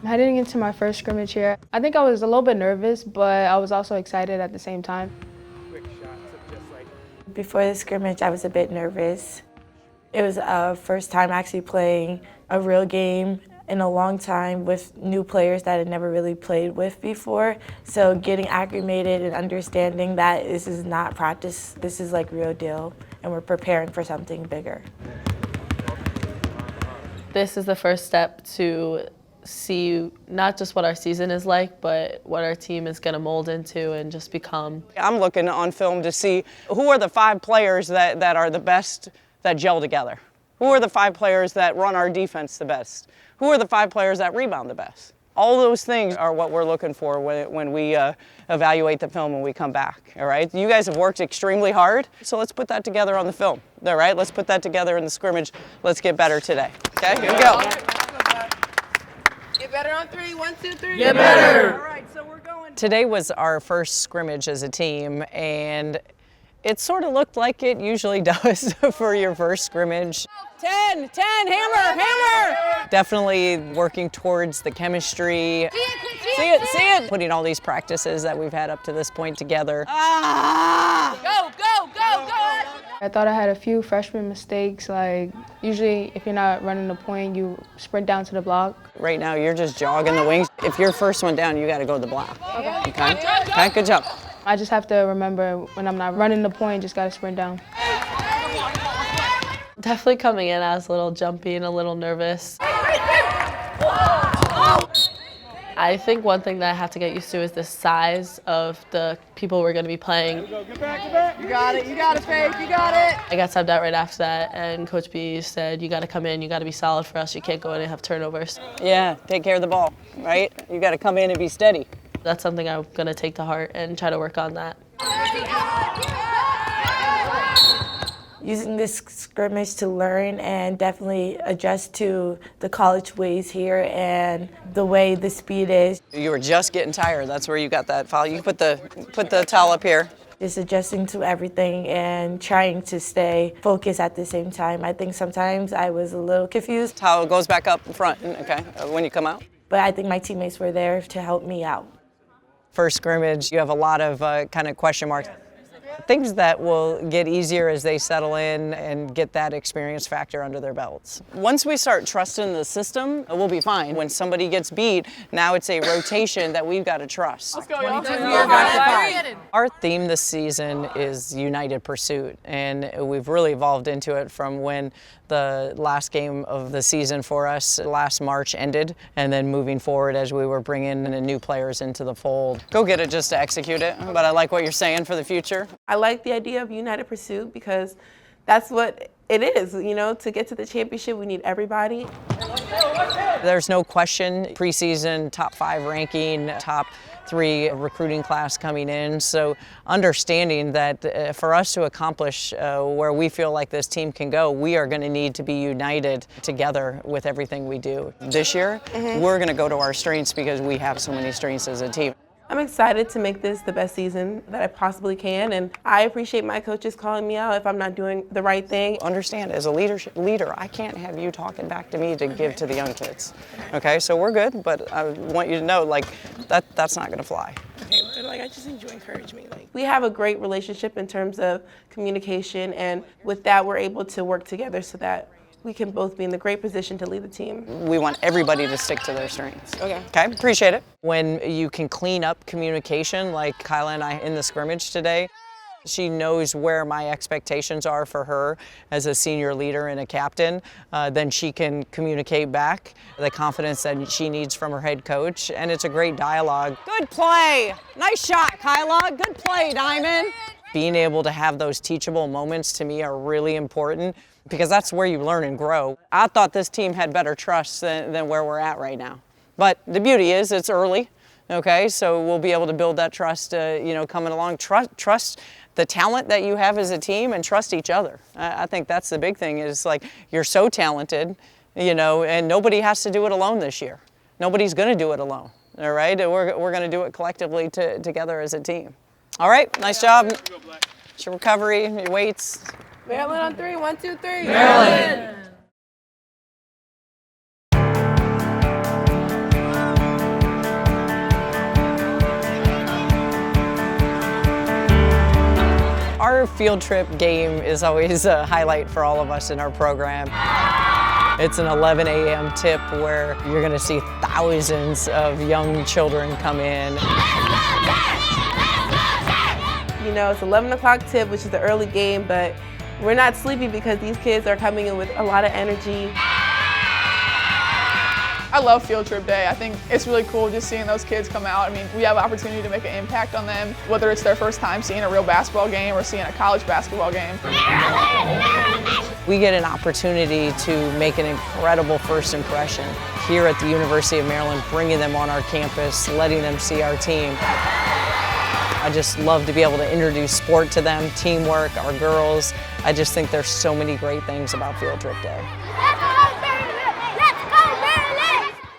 Heading into my first scrimmage here, I think I was a little bit nervous, but I was also excited at the same time. Before the scrimmage, I was a bit nervous. It was a first time actually playing a real game in a long time with new players that I had never really played with before. So getting acclimated and understanding that this is not practice, this is like real deal, and we're preparing for something bigger. This is the first step to see not just what our season is like, but what our team is going to mold into and just become. I'm looking on film to see who are the 5 players that are the best that gel together. Who are the 5 players that run our defense the best? Who are the 5 players that rebound the best? All those things are what we're looking for when we evaluate the film when we come back, all right? You guys have worked extremely hard, so let's put that together on the film, all right? Let's put that together in the scrimmage. Let's get better today, okay? Here we go. Get better on 3, 1, 2, 3. Get better. All right, so we're going. Today was our first scrimmage as a team, and it sort of looked like it usually does for your first scrimmage. 10, hammer! Definitely working towards the chemistry. See it. Putting all these practices that we've had up to this point together. Go! I thought I had a few freshman mistakes, like usually if you're not running the point, you sprint down to the block. Right now you're just jogging the wings. If you're first one down, you got to go to the block. Okay, good job. I just have to remember when I'm not running the point, just got to sprint down. Definitely coming in, I was a little jumpy and a little nervous. I think one thing that I have to get used to is the size of the people we're going to be playing. Get back. You got it, Faith, you got it. I got subbed out right after that, and Coach B said, you got to come in, you got to be solid for us, you can't go in and have turnovers. Yeah, take care of the ball, right? You got to come in and be steady. That's something I'm going to take to heart and try to work on that. Using this scrimmage to learn and definitely adjust to the college ways here and the way the speed is. You were just getting tired. That's where you got that foul. You put the towel up here. Just adjusting to everything and trying to stay focused at the same time. I think sometimes I was a little confused. Towel goes back up in front, okay, when you come out. But I think my teammates were there to help me out. First scrimmage, you have a lot of kind of question marks. Things that will get easier as they settle in and get that experience factor under their belts. Once we start trusting the system, we'll be fine. When somebody gets beat, now it's a rotation that we've got to trust. Let's go, y'all. Our theme this season is United Pursuit, and we've really evolved into it from when the last game of the season for us last March ended, and then moving forward as we were bringing in new players into the fold. Go get it just to execute it, but I like what you're saying for the future. I like the idea of United Pursuit because that's what it is, you know, to get to the championship, we need everybody. There's no question, preseason, top 5 ranking, top 3 recruiting class coming in. So understanding that for us to accomplish where we feel like this team can go, we are going to need to be united together with everything we do. This year, we're going to go to our strengths because we have so many strengths as a team. I'm excited to make this the best season that I possibly can, and I appreciate my coaches calling me out if I'm not doing the right thing. Understand, as a leader, I can't have you talking back to me to give to the young kids. Okay, so we're good, but I want you to know, like, that's not gonna fly. Okay, like, I just need you to encourage me. Like, we have a great relationship in terms of communication, and with that, we're able to work together so that we can both be in the great position to lead the team. We want everybody to stick to their strengths. Okay. Okay, appreciate it. When you can clean up communication, like Kyla and I in the scrimmage today, she knows where my expectations are for her as a senior leader and a captain. Then she can communicate back the confidence that she needs from her head coach, and it's a great dialogue. Good play! Nice shot, Kyla. Good play, Diamond. Being able to have those teachable moments to me are really important because that's where you learn and grow. I thought this team had better trust than where we're at right now. But the beauty is it's early, okay? So we'll be able to build that trust, coming along. Trust the talent that you have as a team and trust each other. I think that's the big thing is like you're so talented, and nobody has to do it alone this year. Nobody's gonna do it alone, all right? We're gonna do it collectively together as a team. All right, nice job. It's your recovery, your weights. Maryland on 3, 1, 2, 3. Maryland. Our field trip game is always a highlight for all of us in our program. It's an 11 a.m. tip where you're going to see thousands of young children come in. You know, it's 11 o'clock tip, which is the early game, but we're not sleepy because these kids are coming in with a lot of energy. I love field trip day. I think it's really cool just seeing those kids come out. I mean, we have an opportunity to make an impact on them, whether it's their first time seeing a real basketball game or seeing a college basketball game. We get an opportunity to make an incredible first impression here at the University of Maryland, bringing them on our campus, letting them see our team. I just love to be able to introduce sport to them, teamwork, our girls. I just think there's so many great things about field trip day.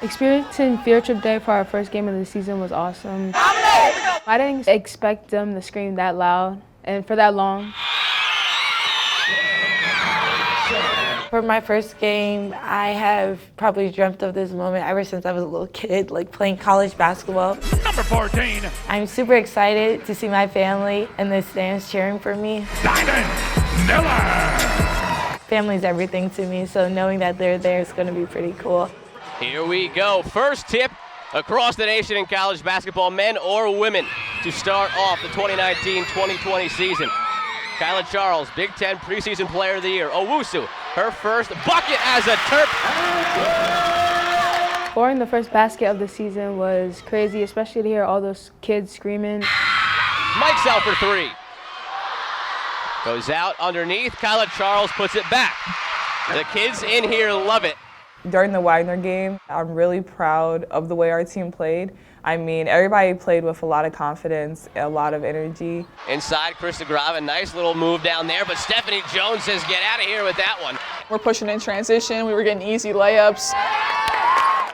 Experiencing field trip day for our first game of the season was awesome. I didn't expect them to scream that loud and for that long. For my first game, I have probably dreamt of this moment ever since I was a little kid, like playing college basketball. Number 14. I'm super excited to see my family in the stands cheering for me. Diamond Miller. Family's everything to me, so knowing that they're there is going to be pretty cool. Here we go. First tip across the nation in college basketball, men or women, to start off the 2019-2020 season. Kyla Charles, Big Ten preseason player of the year. Owusu, her first bucket as a Terp. Scoring the first basket of the season was crazy, especially to hear all those kids screaming. Mike's out for three. Goes out underneath. Kyla Charles puts it back. The kids in here love it. During the Wagner game, I'm really proud of the way our team played. I mean, everybody played with a lot of confidence, a lot of energy. Inside, Chris DeGrave, a nice little move down there, but Stephanie Jones says get out of here with that one. We're pushing in transition. We were getting easy layups.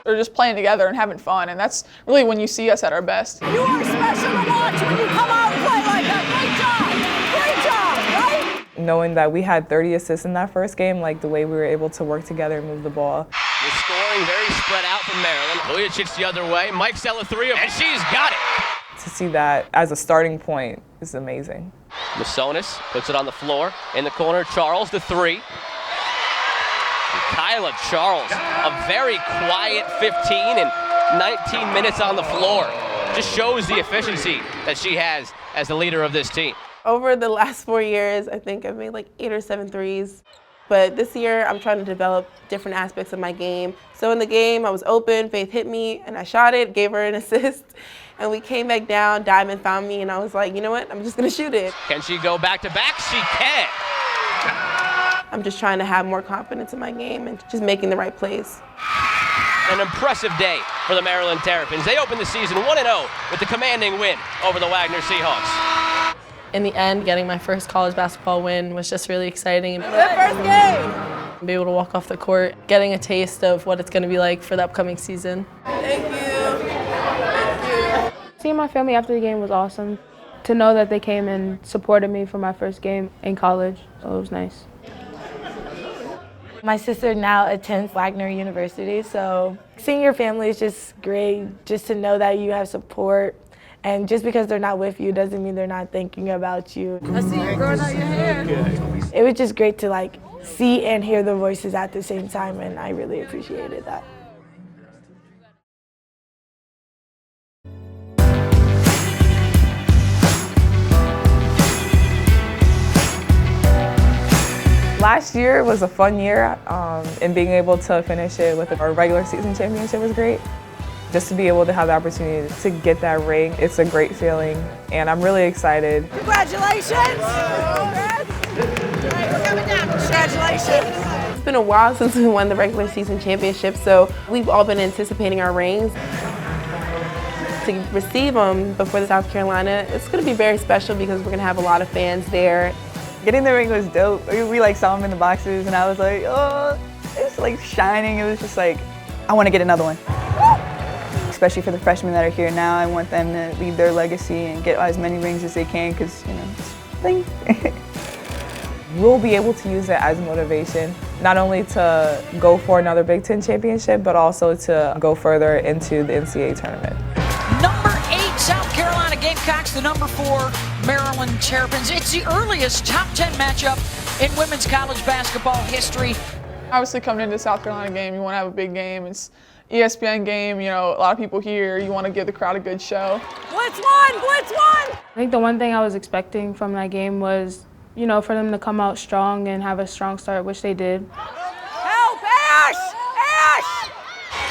We're just playing together and having fun, and that's really when you see us at our best. You are special to watch when you come out and play like that. Great job, right? Knowing that we had 30 assists in that first game, like the way we were able to work together and move the ball. The scoring very spread out from Maryland. Vujicic the other way. Mike Sella three, and she's got it. To see that as a starting point is amazing. Masonis puts it on the floor. In the corner, Charles the three. And Kyla Charles, a very quiet 15 and 19 minutes on the floor. Just shows the efficiency that she has as the leader of this team. Over the last 4 years, I think I've made like 8 or 7 threes. But this year, I'm trying to develop different aspects of my game. So in the game, I was open, Faith hit me, and I shot it, gave her an assist. And we came back down, Diamond found me, and I was like, you know what, I'm just gonna shoot it. Can she go back to back? She can. I'm just trying to have more confidence in my game and just making the right plays. An impressive day for the Maryland Terrapins. They open the season 1-0 with the commanding win over the Wagner Seahawks. In the end, getting my first college basketball win was just really exciting. Good first game. Be able to walk off the court, getting a taste of what it's going to be like for the upcoming season. Thank you. Seeing my family after the game was awesome. To know that they came and supported me for my first game in college, so it was nice. My sister now attends Wagner University, so seeing your family is just great, just to know that you have support. And just because they're not with you doesn't mean they're not thinking about you. I see you growing out your hair. It was just great to like see and hear the voices at the same time, and I really appreciated that. Last year was a fun year, and being able to finish it with our regular season championship was great. Just to be able to have the opportunity to get that ring, it's a great feeling, and I'm really excited. Congratulations. We're coming down. Congratulations. It's been a while since we won the regular season championship, so we've all been anticipating our rings. To receive them before the South Carolina, it's going to be very special because we're going to have a lot of fans there. Getting the ring was dope. We like saw them in the boxes, and I was like, oh, it's like shining. It was just like, I want to get another one. Especially for the freshmen that are here now, I want them to leave their legacy and get as many rings as they can, because, you know, it's bling. We'll be able to use it as motivation, not only to go for another Big Ten championship, but also to go further into the NCAA tournament. Number 8 South Carolina game. Gamecocks, the number 4 Maryland Terrapins. It's the earliest top 10 matchup in women's college basketball history. Obviously, coming into the South Carolina game, you want to have a big game. It's ESPN game, you know, a lot of people here. You want to give the crowd a good show. Blitz one, blitz one! I think the one thing I was expecting from that game was, you know, for them to come out strong and have a strong start, which they did. Help, Ash! Ash!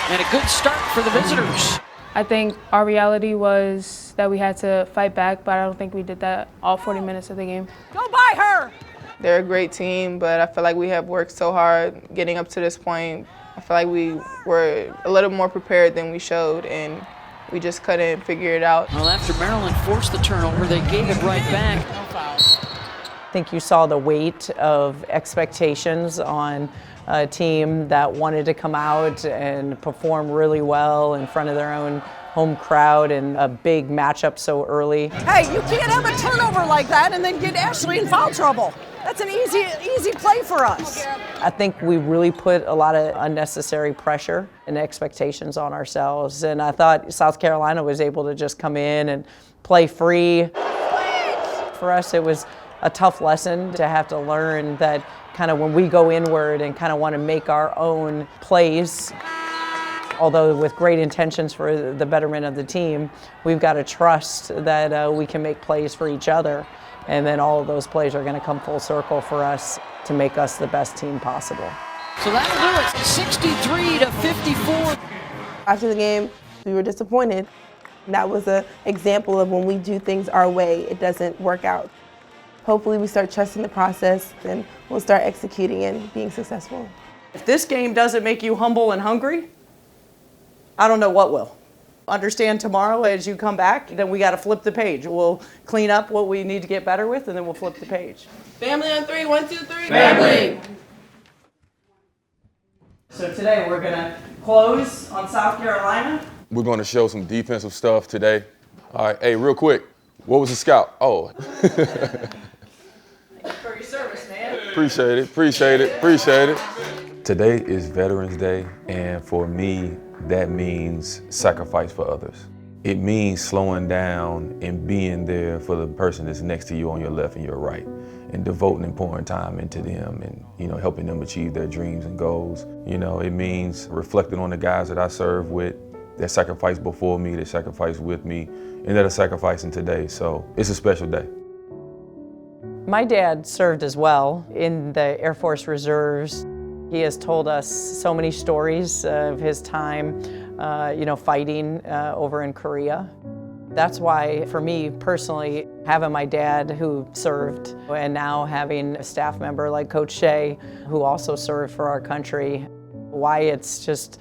And a good start for the visitors. I think our reality was that we had to fight back, but I don't think we did that all 40 minutes of the game. Go by her! They're a great team, but I feel like we have worked so hard getting up to this point. I feel like we were a little more prepared than we showed, and we just couldn't figure it out. Well, after Maryland forced the turnover, they gave it right back. I think you saw the weight of expectations on a team that wanted to come out and perform really well in front of their own home crowd and a big matchup so early. Hey, you can't have a turnover like that and then get Ashley in foul trouble. That's an easy play for us. I think we really put a lot of unnecessary pressure and expectations on ourselves, and I thought South Carolina was able to just come in and play free. For us, it was a tough lesson to have to learn that kind of when we go inward and kind of want to make our own plays, although with great intentions for the betterment of the team, we've got to trust that we can make plays for each other. And then all of those plays are going to come full circle for us to make us the best team possible. So that'll do it, 63-54. After the game, we were disappointed. That was an example of when we do things our way, it doesn't work out. Hopefully we start trusting the process and we'll start executing and being successful. If this game doesn't make you humble and hungry, I don't know what will. Understand tomorrow as you come back, then we got to flip the page. We'll clean up what we need to get better with, and then we'll flip the page. Family on 3, 1, 2, 3. Family! So today we're going to close on South Carolina. We're going to show some defensive stuff today. All right, hey, real quick, what was the scout? Oh. Thank you for your service, man. Appreciate it, appreciate it, appreciate it. Today is Veterans Day, and for me, that means sacrifice for others. It means slowing down and being there for the person that's next to you on your left and your right, and devoting and pouring time into them and, you know, helping them achieve their dreams and goals. You know, it means reflecting on the guys that I serve with, that sacrificed before me, that sacrificed with me, and that are sacrificing today. So it's a special day. My dad served as well in the Air Force Reserves. He has told us so many stories of his time, you know, fighting over in Korea. That's why, for me personally, having my dad who served and now having a staff member like Coach Shea, who also served for our country, why it's just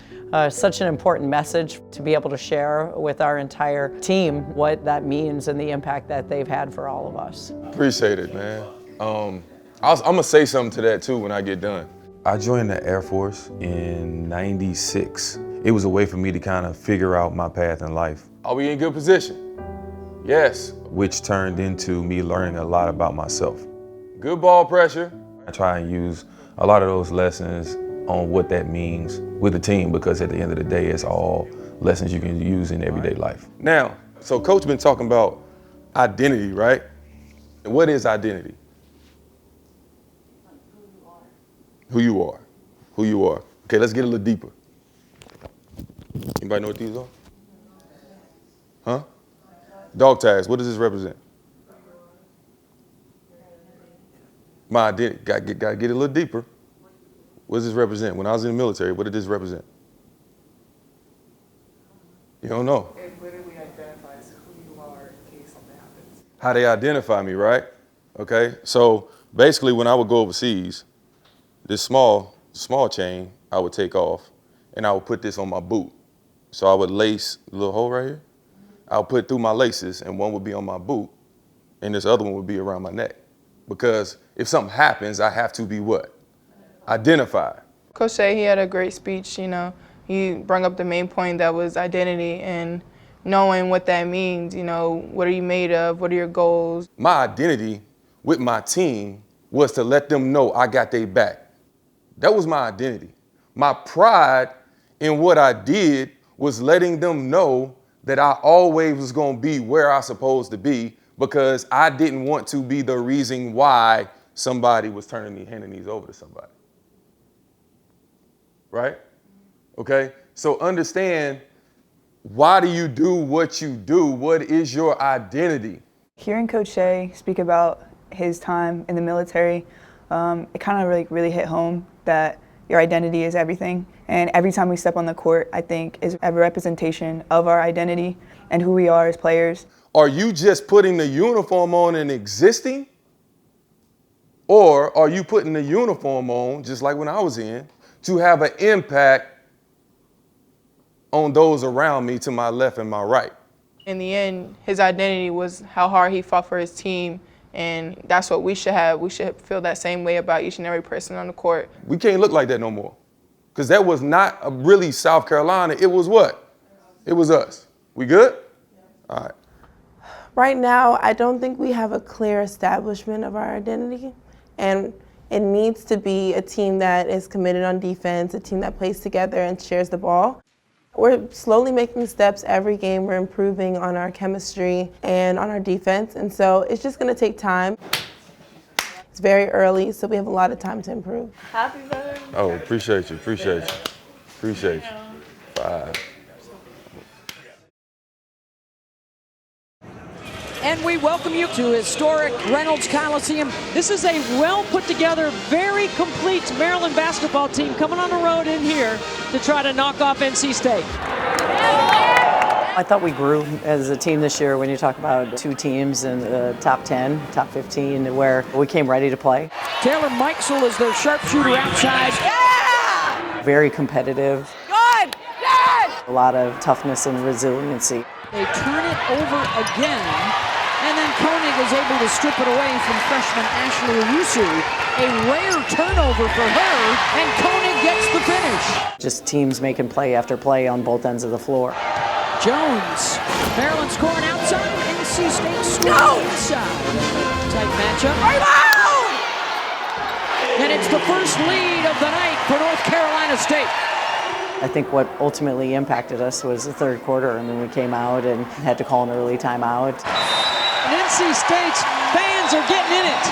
such an important message to be able to share with our entire team what that means and the impact that they've had for all of us. Appreciate it, man. I'm gonna say something to that too when I get done. I joined the Air Force in '96. It was a way for me to kind of figure out my path in life. Are we in good position? Yes. Which turned into me learning a lot about myself. Good ball pressure. I try and use a lot of those lessons on what that means with the team, because at the end of the day, it's all lessons you can use in everyday life. Now, so Coach been talking about identity, right? What is identity? Who you are. Who you are. Okay, let's get a little deeper. Anybody know what these are? Huh? Dog tags, what does this represent? My identity, gotta get a little deeper. What does this represent? When I was in the military, what did this represent? You don't know. It literally identifies who you are in case something happens. How they identify me, right? Okay, so basically when I would go overseas, this small chain I would take off and I would put this on my boot. So I would lace the little hole right here. I would put through my laces, and one would be on my boot and this other one would be around my neck. Because if something happens, I have to be what? Identified. Coach Shea, he had a great speech, you know. He brought up the main point that was identity and knowing what that means, you know, what are you made of, what are your goals? My identity with my team was to let them know I got their back. That was my identity. My pride in what I did was letting them know that I always was going to be where I supposed to be because I didn't want to be the reason why somebody was handing these over to somebody. Right? Okay? So understand, why do you do what you do? What is your identity? Hearing Coach Shea speak about his time in the military, it kind of really hit home that your identity is everything. And every time we step on the court, I think is a representation of our identity and who we are as players. Are you just putting the uniform on and existing? Or are you putting the uniform on, just like when I was in, to have an impact on those around me to my left and my right? In the end, his identity was how hard he fought for his team, and that's what we should have. We should feel that same way about each and every person on the court. We can't look like that no more. Because that was not really South Carolina. It was what? It was us. We good? All right. Right now, I don't think we have a clear establishment of our identity, and it needs to be a team that is committed on defense, a team that plays together and shares the ball. We're slowly making steps every game. We're improving on our chemistry and on our defense, and so it's just going to take time. It's very early, so we have a lot of time to improve. Happy birthday. Oh, appreciate you. Appreciate you. Appreciate you. 5. And we welcome you to historic Reynolds Coliseum. This is a well put together, very complete Maryland basketball team coming on the road in here to try to knock off NC State. I thought we grew as a team this year when you talk about 2 teams in the top 10, top 15, where we came ready to play. Taylor Mikesell is their sharpshooter outside. Yeah! Very competitive. Good! Good! A lot of toughness and resiliency. They turn it over again, and then Koenig is able to strip it away from freshman Ashley Owusu. A rare turnover for her, and Koenig gets the finish. Just teams making play after play on both ends of the floor. Jones, Maryland scoring outside, NC State scoring inside. Tight matchup. Rebound! And it's the first lead of the night for North Carolina State. I think what ultimately impacted us was the third quarter. I mean, we came out and had to call an early timeout. And NC State's fans are getting in it.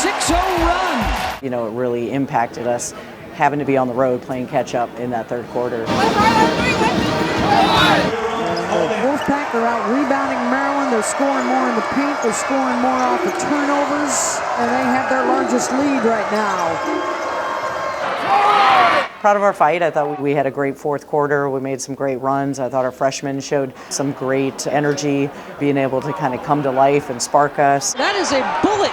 6-0 run. You know, it really impacted us having to be on the road playing catch up in that third quarter. Wolfpack are out rebounding Maryland. They're scoring more in the paint. They're scoring more off the turnovers. And they have their largest lead right now. Proud of our fight. I thought we had a great fourth quarter. We made some great runs. I thought our freshmen showed some great energy, being able to kind of come to life and spark us. That is a bullet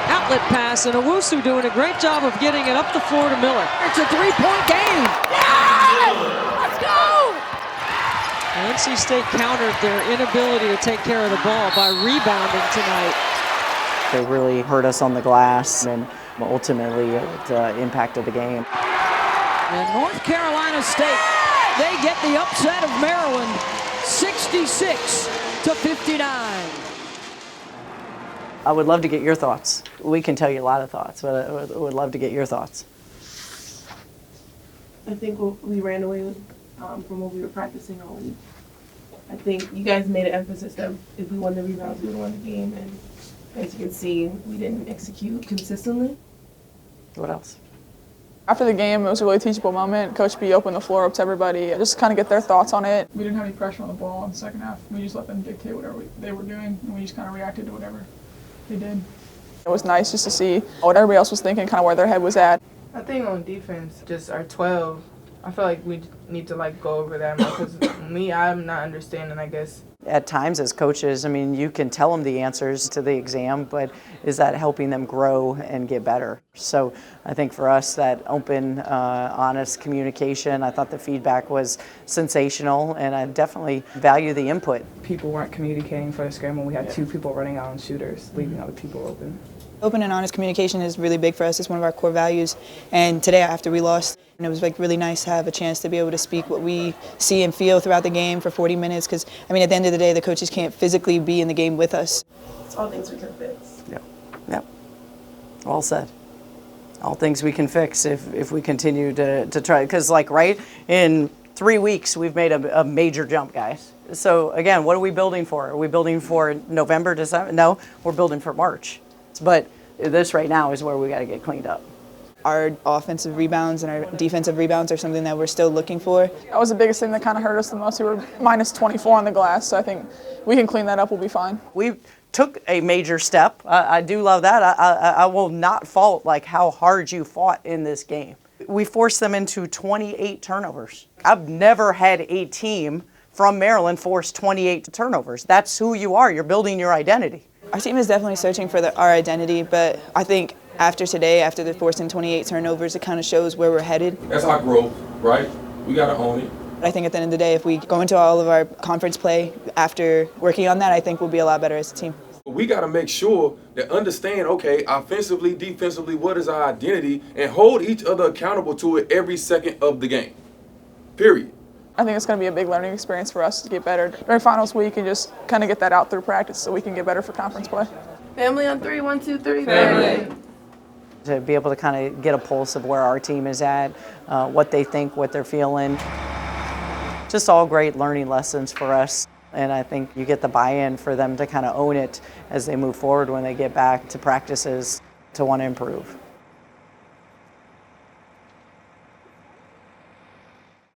outlet pass, and Owusu doing a great job of getting it up the floor to Miller. It's a three-point game. Yes! Let's go! NC State countered their inability to take care of the ball by rebounding tonight. They really hurt us on the glass, and ultimately it impacted the game. And North Carolina State, they get the upset of Maryland, 66-59. I would love to get your thoughts. We can tell you a lot of thoughts, but I would love to get your thoughts. I think we ran away with, from what we were practicing all week. I think you guys made an emphasis that if we won the rebounds, we would win the game, and as you can see, we didn't execute consistently. What else? After the game, it was a really teachable moment. Coach B opened the floor up to everybody, just kind of get their thoughts on it. We didn't have any pressure on the ball in the second half. We just let them dictate whatever they were doing, and we just kind of reacted to whatever they did. It was nice just to see what everybody else was thinking, kind of where their head was at. I think on defense, just our 12, I feel like we need to go over that more because I'm not understanding, I guess. At times as coaches, I mean, you can tell them the answers to the exam, but is that helping them grow and get better? So I think for us, that open, honest communication, I thought the feedback was sensational, and I definitely value the input. People weren't communicating for the scrim when we had 2 people running out on shooters, leaving other people open. Open and honest communication is really big for us. It's one of our core values. And today, after we lost, and it was really nice to have a chance to be able to speak what we see and feel throughout the game for 40 minutes. Because at the end of the day, the coaches can't physically be in the game with us. It's all things we can fix. Yep. All said. All things we can fix if we continue to try. Because, right, in 3 weeks, we've made a major jump, guys. So again, what are we building for? Are we building for November, December? No, we're building for March. But this right now is where we got to get cleaned up. Our offensive rebounds and our defensive rebounds are something that we're still looking for. That was the biggest thing that kind of hurt us the most. We were minus 24 on the glass, so I think we can clean that up, we'll be fine. We took a major step. I do love that. I will not fault like how hard you fought in this game. We forced them into 28 turnovers. I've never had a team from Maryland force 28 turnovers. That's who you are. You're building your identity. Our team is definitely searching for our identity, but I think after today, after the forcing 28 turnovers, it kind of shows where we're headed. That's our growth, right? We got to own it. I think at the end of the day, if we go into all of our conference play after working on that, I think we'll be a lot better as a team. We got to make sure that understand, okay, offensively, defensively, what is our identity, and hold each other accountable to it every second of the game, period. I think it's going to be a big learning experience for us to get better during finals week and just kind of get that out through practice so we can get better for conference play. Family on 3, 1, 2, 3. Family. To be able to kind of get a pulse of where our team is at, what they think, what they're feeling. Just all great learning lessons for us. And I think you get the buy-in for them to kind of own it as they move forward when they get back to practices to want to improve.